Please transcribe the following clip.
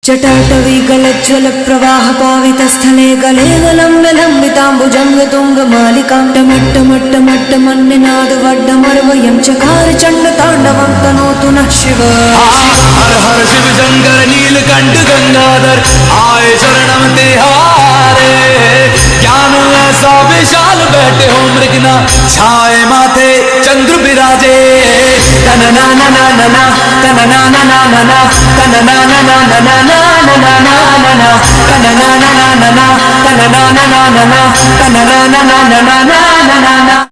जटाटवी गलज्ज्वल प्रवाह पावित स्थले गले गलम्ब्य लम्बिताम्बुजंग तुंग मालिकां टमट्टमट्टमट्ट मन्निनाद वड्डमर्वयं चकार चंड तांडवं तनोतु नः शिव। हर हर शिव शंकर नीलकंठ गंगाधर आए शरणम तिहारे। ज्ञान ऐसा विशाल बैठे हो मृगना छाए माथे चंद्र विराजे। तन ना ना ना ना ना तन ना ना ना ना ना तन ना ना ना ना ना ना ना ना ना तन ना ना ना ना ना तन ना ना ना ना ना तन ना ना ना ना ना ना ना।